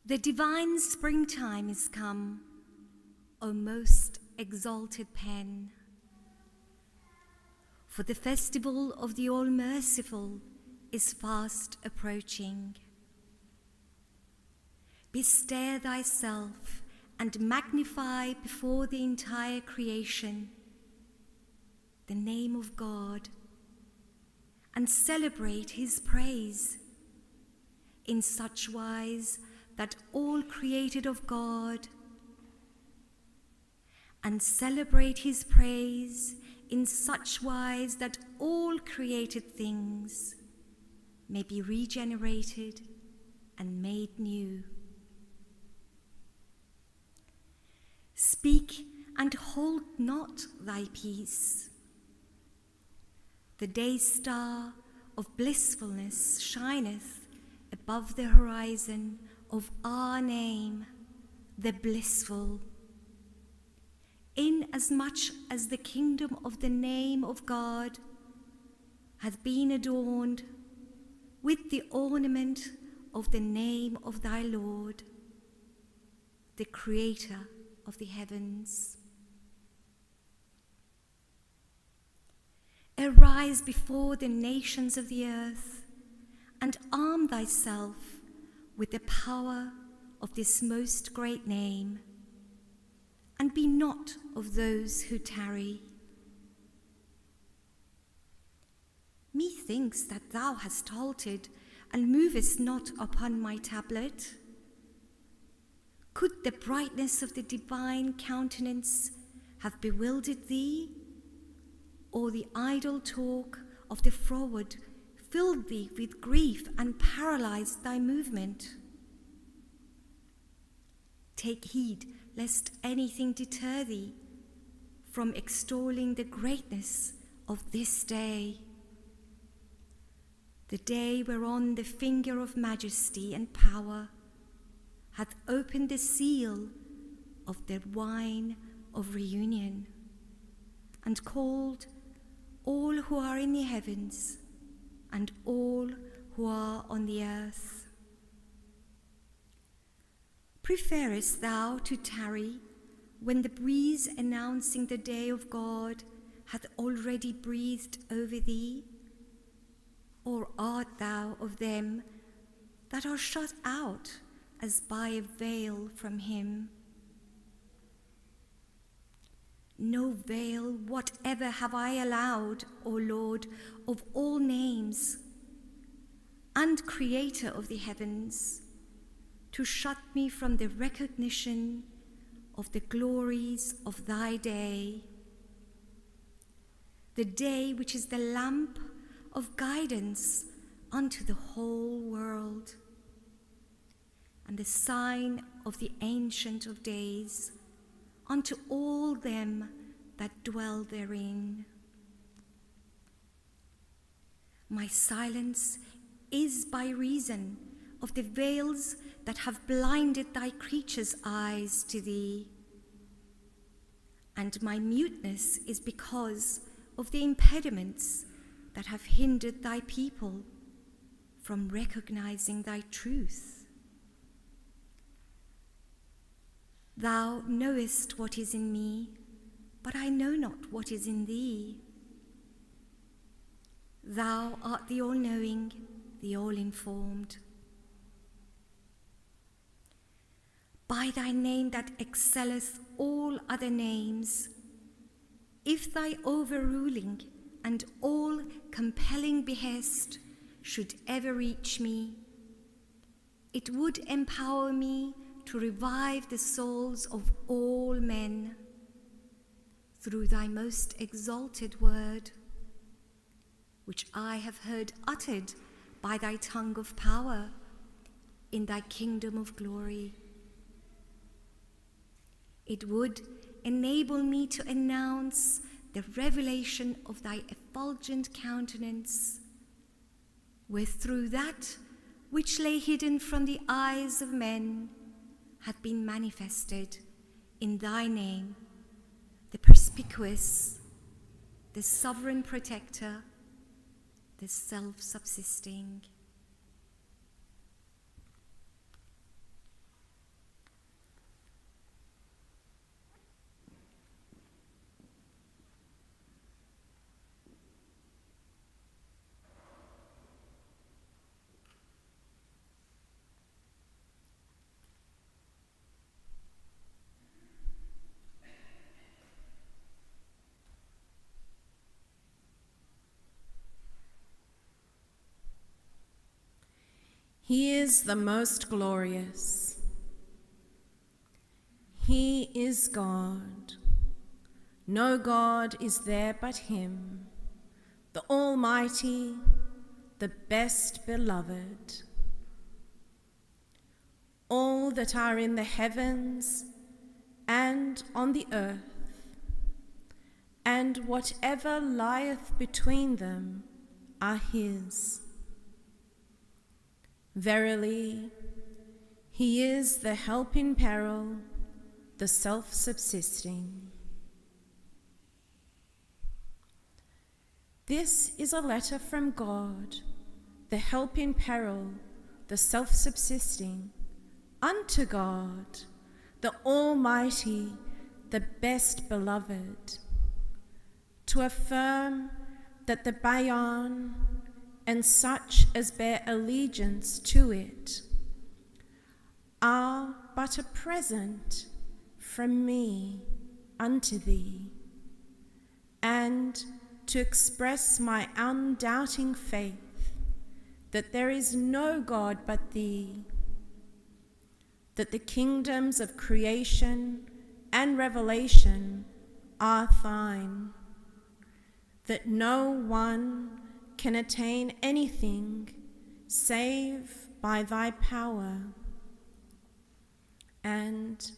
The divine springtime is come, O most exalted pen. For the festival of the All-Merciful is fast approaching. Bestir thyself and magnify before the entire creation the name of God, and celebrate his praise in such wise that all created of God, and celebrate his praise in such wise that all created things may be regenerated and made new. Speak and hold not thy peace. The day star of blissfulness shineth above the horizon of our name, the blissful. Inasmuch as the kingdom of the name of God hath been adorned with the ornament of the name of thy Lord, the Creator of the heavens. Arise before the nations of the earth, and arm thyself with the power of this most great name, and be not of those who tarry. Methinks that thou hast halted, and movest not upon my tablet. Could the brightness of the divine countenance have bewildered thee, or the idle talk of the froward filled thee with grief and paralyzed thy movement? Take heed lest anything deter thee from extolling the greatness of this day, the day whereon the finger of majesty and power hath opened the seal of the wine of reunion, and called all who are in the heavens and all who are on the earth. Preferest thou to tarry when the breeze announcing the day of God hath already breathed over thee? Or art thou of them that are shut out as by a veil from him? No veil whatever have I allowed, O Lord of all names, and Creator of the heavens, to shut me from the recognition of the glories of thy day, the day which is the lamp of guidance unto the whole world, and the sign of the Ancient of Days unto all them that dwell therein. My silence is by reason of the veils that have blinded thy creatures' eyes to thee, and my muteness is because of the impediments that have hindered thy people from recognizing thy truth. Thou knowest what is in me, but I know not what is in thee. Thou art the all-knowing, the all-informed. By thy name that excelleth all other names, if thy overruling and all-compelling behest should ever reach me, it would empower me to revive the souls of all men through thy most exalted word, which I have heard uttered by thy tongue of power in thy kingdom of glory. It would enable me to announce the revelation of thy effulgent countenance, where through that which lay hidden from the eyes of men hath been manifested in thy name, the perspicuous, the sovereign protector, the self-subsisting. He is the most glorious. He is God. No God is there but him, the Almighty, the best beloved. All that are in the heavens and on the earth, and whatever lieth between them, are his. Verily, he is the help in peril, the self-subsisting. This is a letter from God, the help in peril, the self-subsisting, unto God, the Almighty, the best beloved, to affirm that the Baha'i and such as bear allegiance to it are but a present from me unto thee, and to express my undoubting faith that there is no God but thee, that the kingdoms of creation and revelation are thine, that no one can attain anything save by thy power, and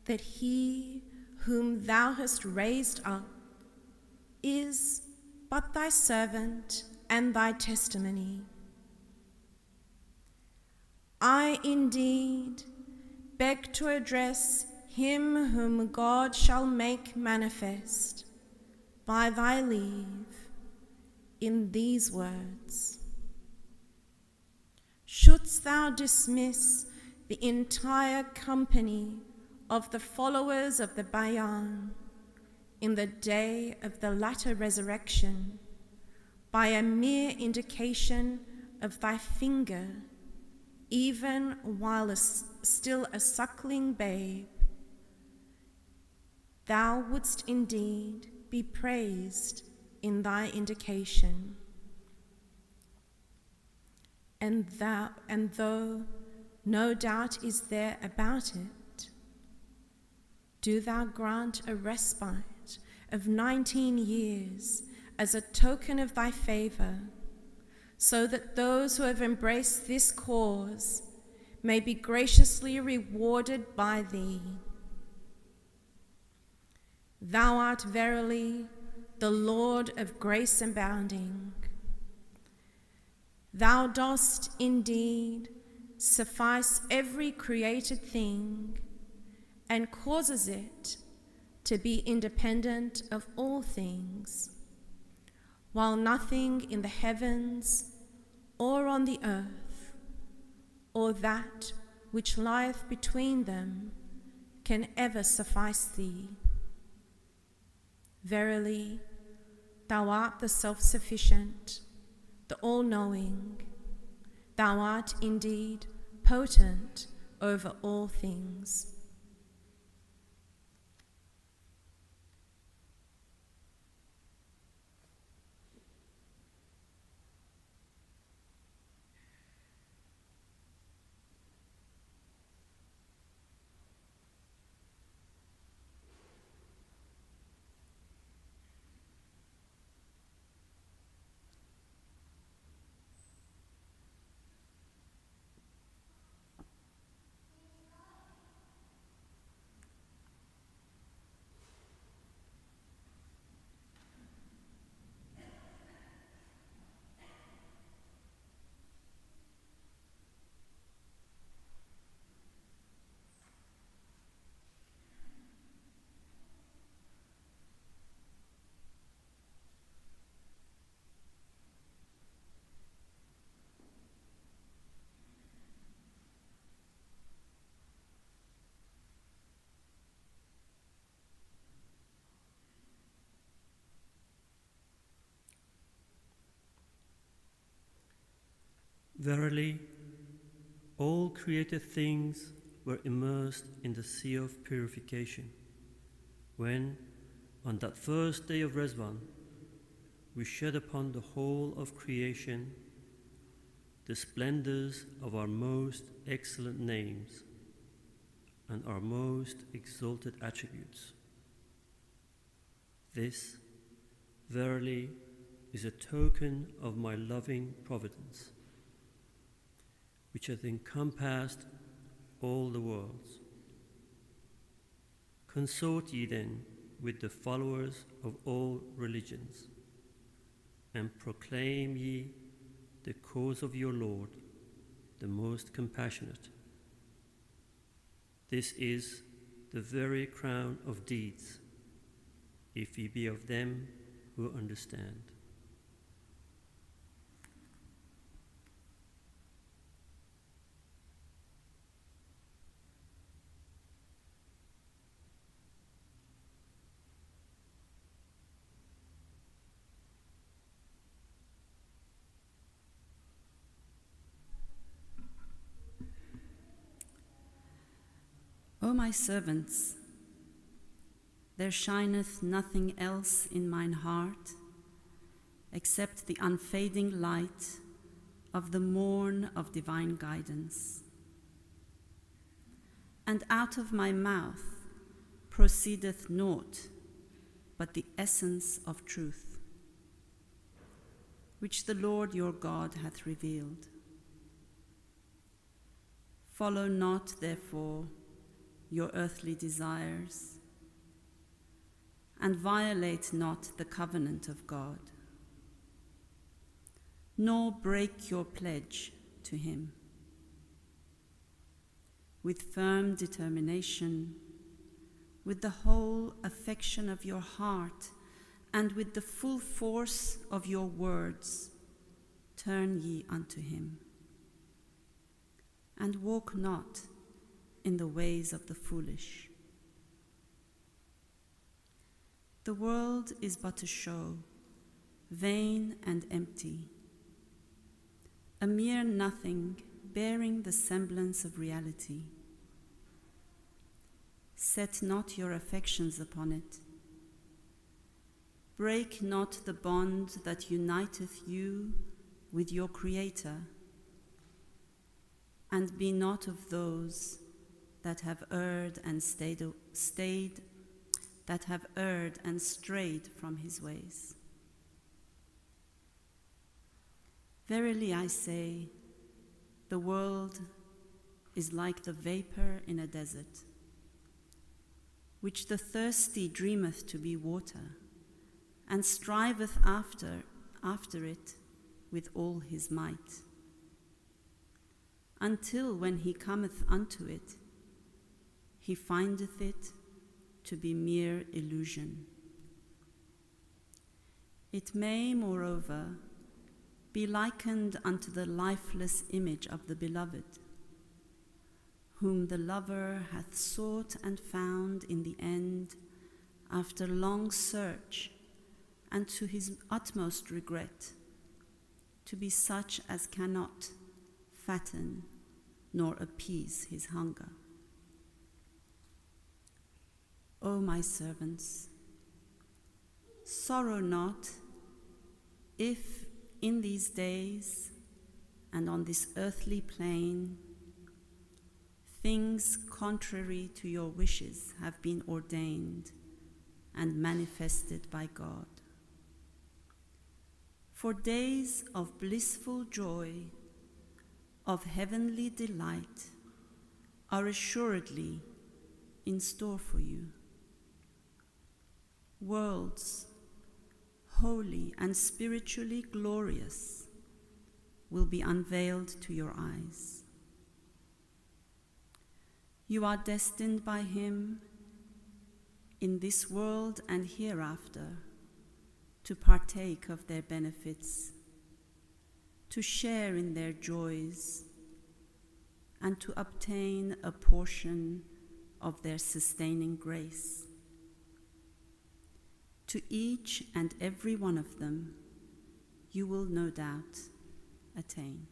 that he whom thou hast raised up is but thy servant and thy testimony. I indeed beg to address him whom God shall make manifest by thy leave in these words. Shouldst thou dismiss the entire company of the followers of the Baha'i in the day of the latter resurrection by a mere indication of thy finger, even while still a suckling babe, thou wouldst indeed be praised in thy indication. And though no doubt is there about it, do thou grant a respite of 19 years as a token of thy favor, so that those who have embraced this cause may be graciously rewarded by thee. Thou art verily the Lord of grace abounding. Thou dost indeed suffice every created thing, and causes it to be independent of all things, while nothing in the heavens or on the earth, or that which lieth between them, can ever suffice thee. Verily, thou art the self-sufficient, the all-knowing. Thou art indeed potent over all things. Verily, all created things were immersed in the sea of purification, when, on that first day of Ridvan, we shed upon the whole of creation the splendors of our most excellent names and our most exalted attributes. This, verily, is a token of my loving providence, which hath encompassed all the worlds. Consort ye then with the followers of all religions, and proclaim ye the cause of your Lord, the most compassionate. This is the very crown of deeds, if ye be of them who understand. O my servants, there shineth nothing else in mine heart except the unfading light of the morn of divine guidance. And out of my mouth proceedeth naught but the essence of truth, which the Lord your God hath revealed. Follow not, therefore, your earthly desires, and violate not the covenant of God, nor break your pledge to him. With firm determination, with the whole affection of your heart, and with the full force of your words, turn ye unto him. And walk not in the ways of the foolish. The world is but a show, vain and empty, a mere nothing bearing the semblance of reality. Set not your affections upon it. Break not the bond that uniteth you with your Creator, and be not of those that have erred and strayed from his ways. Verily I say, the world is like the vapor in a desert, which the thirsty dreameth to be water, and striveth after it with all his might, until when he cometh unto it, he findeth it to be mere illusion. It may, moreover, be likened unto the lifeless image of the beloved, whom the lover hath sought and found in the end after long search, and to his utmost regret, to be such as cannot fatten nor appease his hunger. O my servants, sorrow not if in these days and on this earthly plane things contrary to your wishes have been ordained and manifested by God. For days of blissful joy, of heavenly delight, are assuredly in store for you. Worlds, holy and spiritually glorious, will be unveiled to your eyes. You are destined by him in this world and hereafter to partake of their benefits, to share in their joys, and to obtain a portion of their sustaining grace. To each and every one of them, you will no doubt attain.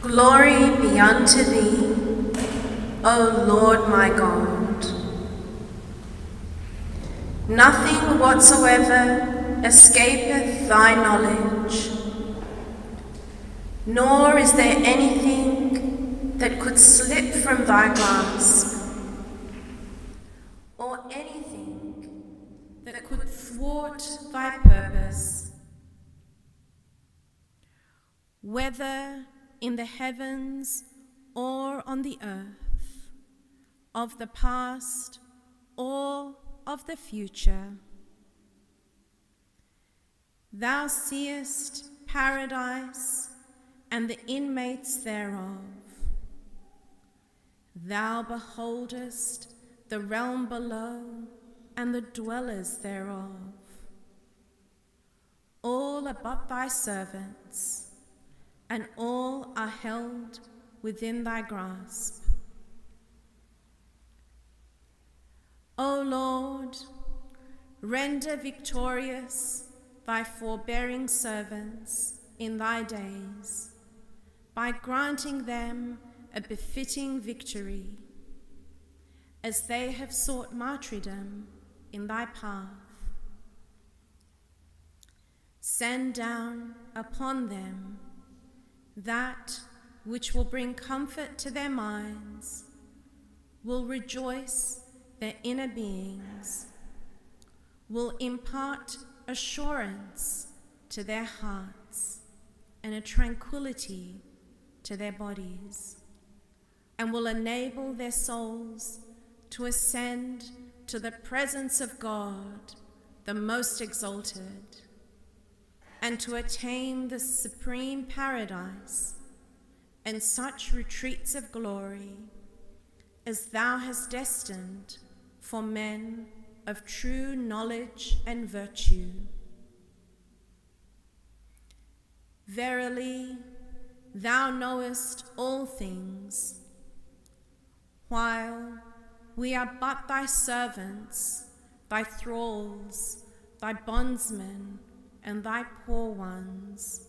Glory be unto thee, O Lord my God. Nothing whatsoever escapeth thy knowledge, nor is there anything that could slip from thy grasp, or anything that could thwart thy purpose. Whether in the heavens or on the earth, of the past or of the future. Thou seest paradise and the inmates thereof. Thou beholdest the realm below and the dwellers thereof. All are but thy servants, and all are held within thy grasp. O Lord, render victorious thy forbearing servants in thy days, by granting them a befitting victory, as they have sought martyrdom in thy path. Send down upon them that which will bring comfort to their minds, will rejoice their inner beings, will impart assurance to their hearts and a tranquility to their bodies, and will enable their souls to ascend to the presence of God, the most exalted, and to attain the supreme paradise and such retreats of glory as thou hast destined for men of true knowledge and virtue. Verily, thou knowest all things, while we are but thy servants, thy thralls, thy bondsmen, and thy poor ones.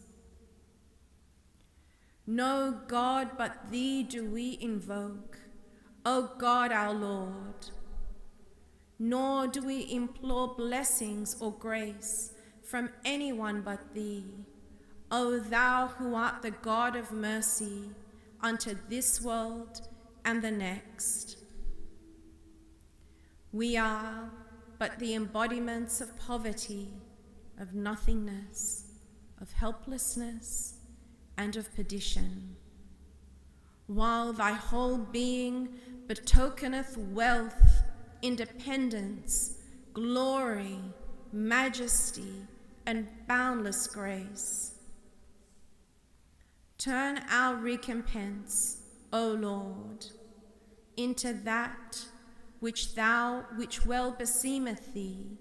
No God but thee do we invoke, O God our Lord, nor do we implore blessings or grace from anyone but thee, O thou who art the God of mercy unto this world and the next. We are but the embodiments of poverty, of nothingness, of helplessness, and of perdition, while thy whole being betokeneth wealth, independence, glory, majesty, and boundless grace. Turn our recompense, O Lord, into that which well beseemeth thee,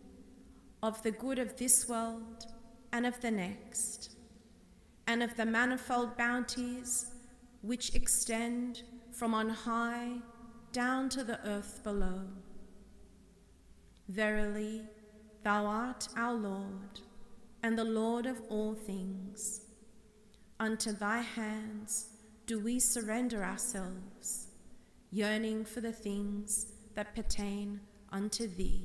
of the good of this world and of the next, and of the manifold bounties which extend from on high down to the earth below. Verily, thou art our Lord, and the Lord of all things. Unto thy hands do we surrender ourselves, yearning for the things that pertain unto thee.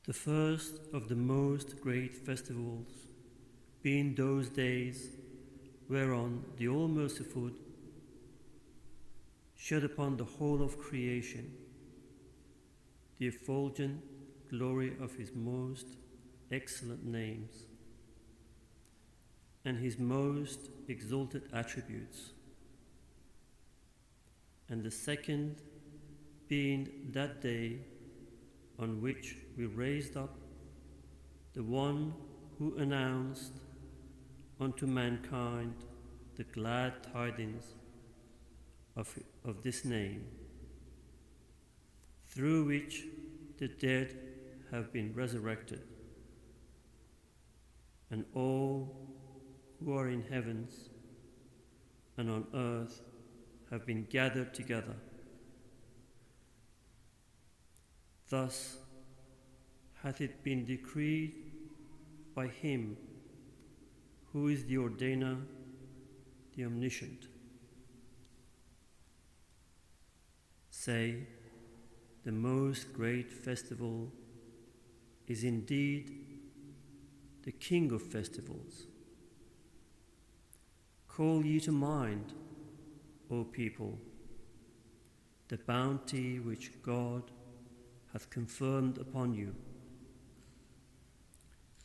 The first of the most great festivals, being those days whereon the All-Merciful shed upon the whole of creation the effulgent glory of his most excellent names and his most exalted attributes, and the second being that day on which we raised up the one who announced unto mankind the glad tidings of this name, through which the dead have been resurrected, and all who are in heavens and on earth have been gathered together. Thus hath it been decreed by him who is the ordainer, the omniscient. Say, the most great festival is indeed the King of festivals. Call ye to mind, O people, the bounty which God hath confirmed upon you.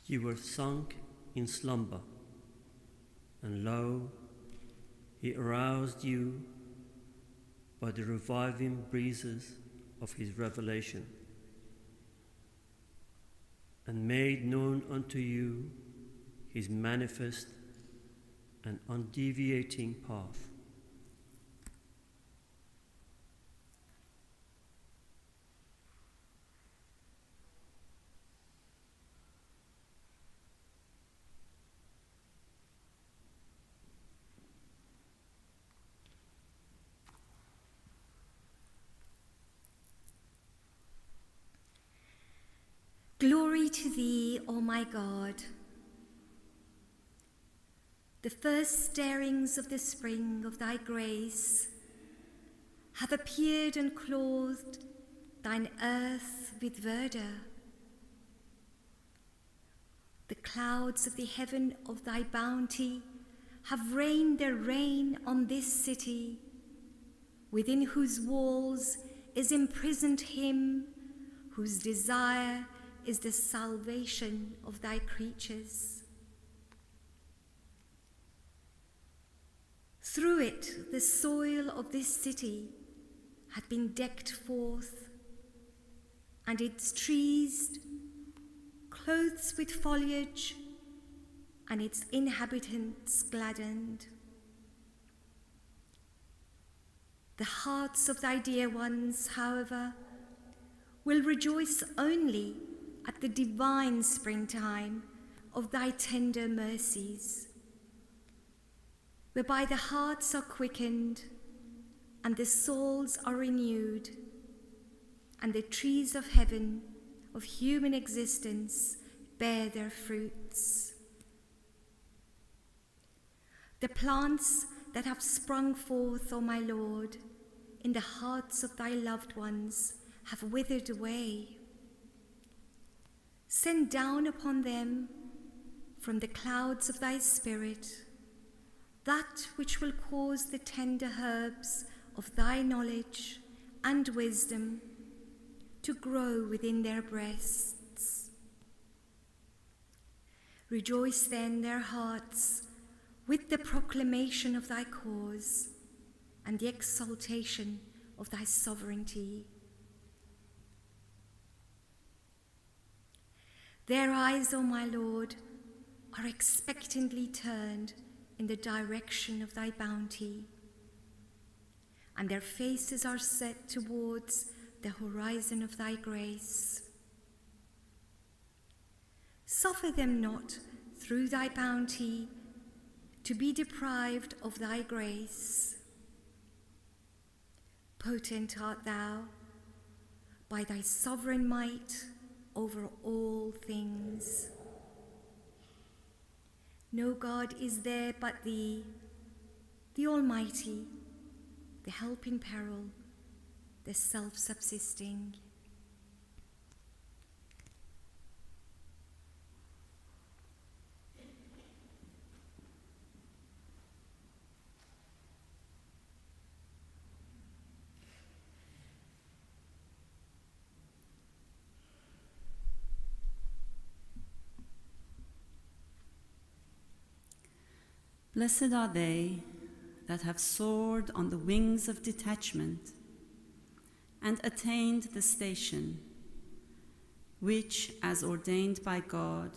Ye were sunk in slumber, and lo, he aroused you by the reviving breezes of his revelation, and made known unto you his manifest and undeviating path. Glory to thee, O my God. The first stirrings of the spring of thy grace have appeared and clothed thine earth with verdure. The clouds of the heaven of thy bounty have rained their rain on this city, within whose walls is imprisoned him whose desire is the salvation of thy creatures. Through it the soil of this city had been decked forth, and its trees clothed with foliage, and its inhabitants gladdened. The hearts of thy dear ones, however, will rejoice only at the divine springtime of thy tender mercies, whereby the hearts are quickened and the souls are renewed, and the trees of heaven, of human existence, bear their fruits. The plants that have sprung forth, O my Lord, in the hearts of thy loved ones have withered away. Send down upon them from the clouds of thy Spirit that which will cause the tender herbs of thy knowledge and wisdom to grow within their breasts. Rejoice then their hearts with the proclamation of thy cause and the exaltation of thy sovereignty. Their eyes, O my Lord, are expectantly turned in the direction of thy bounty, and their faces are set towards the horizon of thy grace. Suffer them not through thy bounty to be deprived of thy grace. Potent art thou, by thy sovereign might, over all things. No God is there but thee, the Almighty, the help in peril, the self-subsisting. Blessed are they that have soared on the wings of detachment and attained the station which, as ordained by God,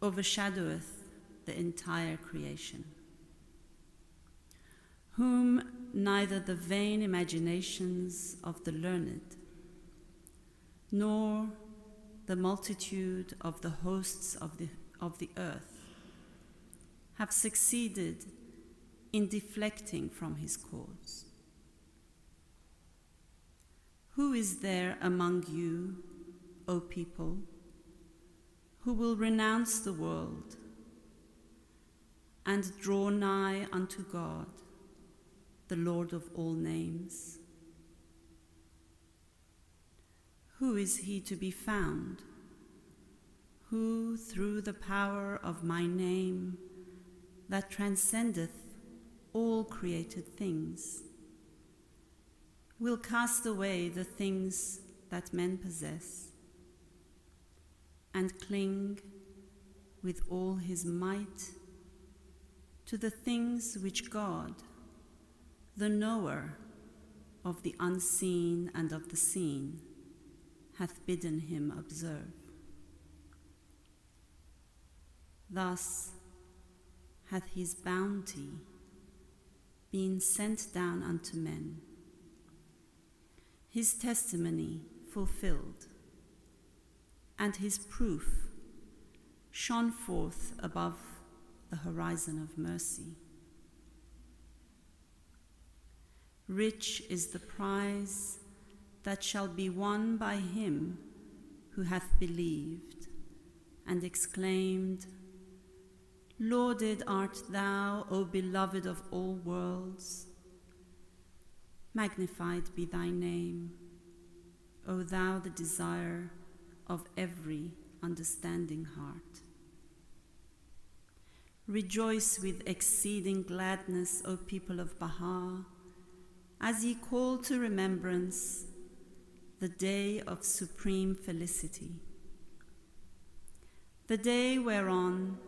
overshadoweth the entire creation, whom neither the vain imaginations of the learned, nor the multitude of the hosts of the earth have succeeded in deflecting from his cause. Who is there among you, O people, who will renounce the world and draw nigh unto God, the Lord of all names? Who is he to be found, who through the power of my name that transcendeth all created things will cast away the things that men possess and cling with all his might to the things which God, the knower of the unseen and of the seen, hath bidden him observe. Thus hath his bounty been sent down unto men, his testimony fulfilled, and his proof shone forth above the horizon of mercy. Rich is the prize that shall be won by him who hath believed and exclaimed, Lauded art thou, O beloved of all worlds. Magnified be thy name, O thou the desire of every understanding heart. Rejoice with exceeding gladness, O people of Baha, as ye call to remembrance the day of supreme felicity, the day whereon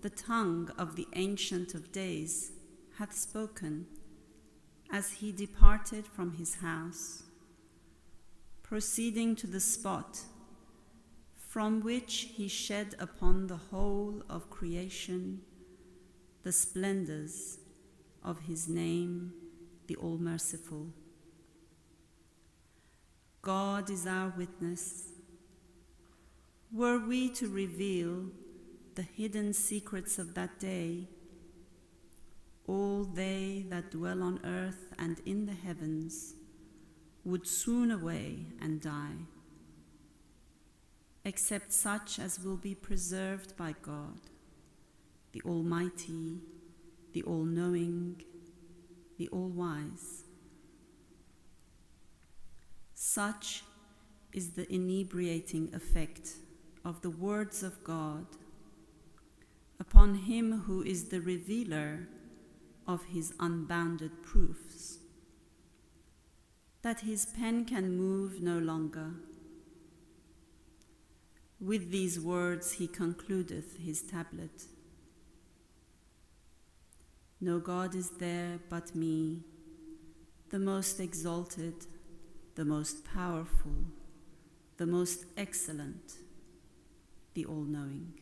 the tongue of the Ancient of Days hath spoken as he departed from his house, proceeding to the spot from which he shed upon the whole of creation the splendors of his name, the All-Merciful. God is our witness. Were we to reveal the hidden secrets of that day, all they that dwell on earth and in the heavens would swoon away and die, except such as will be preserved by God, the Almighty, the All-Knowing, the All-Wise. Such is the inebriating effect of the words of God upon him who is the revealer of his unbounded proofs, that his pen can move no longer. With these words he concludeth his tablet. No God is there but me, the most exalted, the most powerful, the most excellent, the all-knowing.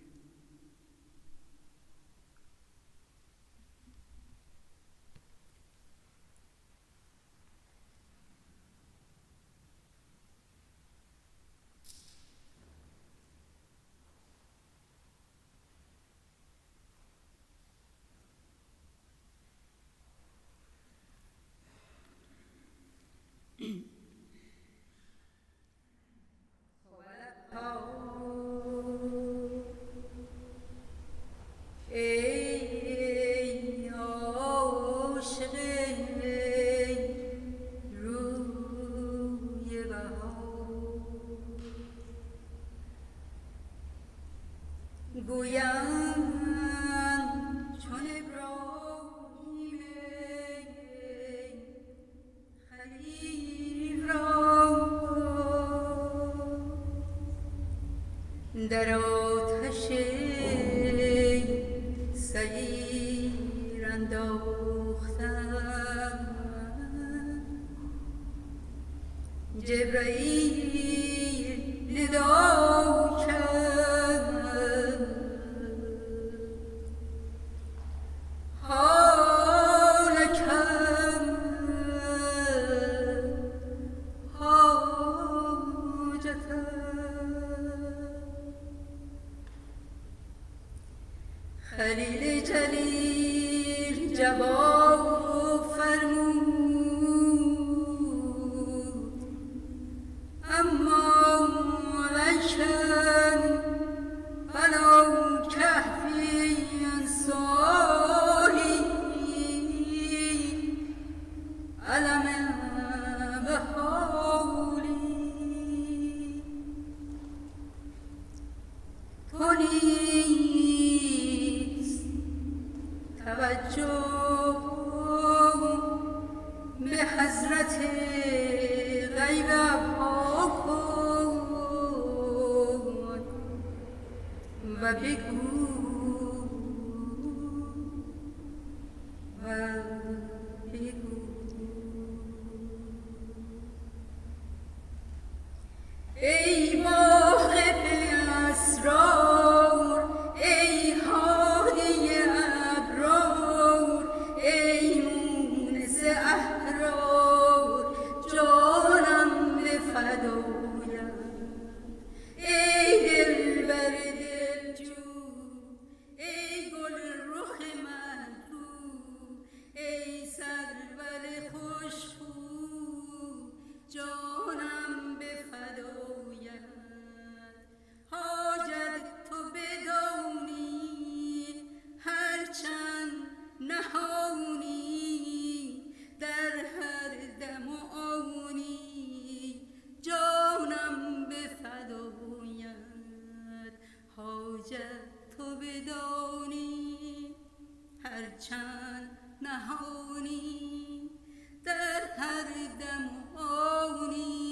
در آتش سیر انداختم جبرئیل ندا کرد حالکم حاجتم خلیل جلیل جواب فرمود اما لکن ولو کهفی انصاری علم به حولی تو نیز توجه به حضرت غیب ابها کن و بگو ای واقف اسرار ای هادی ابرار ای مونس احرار جانم به فدایت ای دلبر دلجو ای گل رخ مهدو ای سرور خوشخو جانم به فدایت حاجت تو بدانی هرچند نهانی در هر دم و آنی جانم به فدایت حاجت تو بدانی هرچند نهانی در هر دم و آنی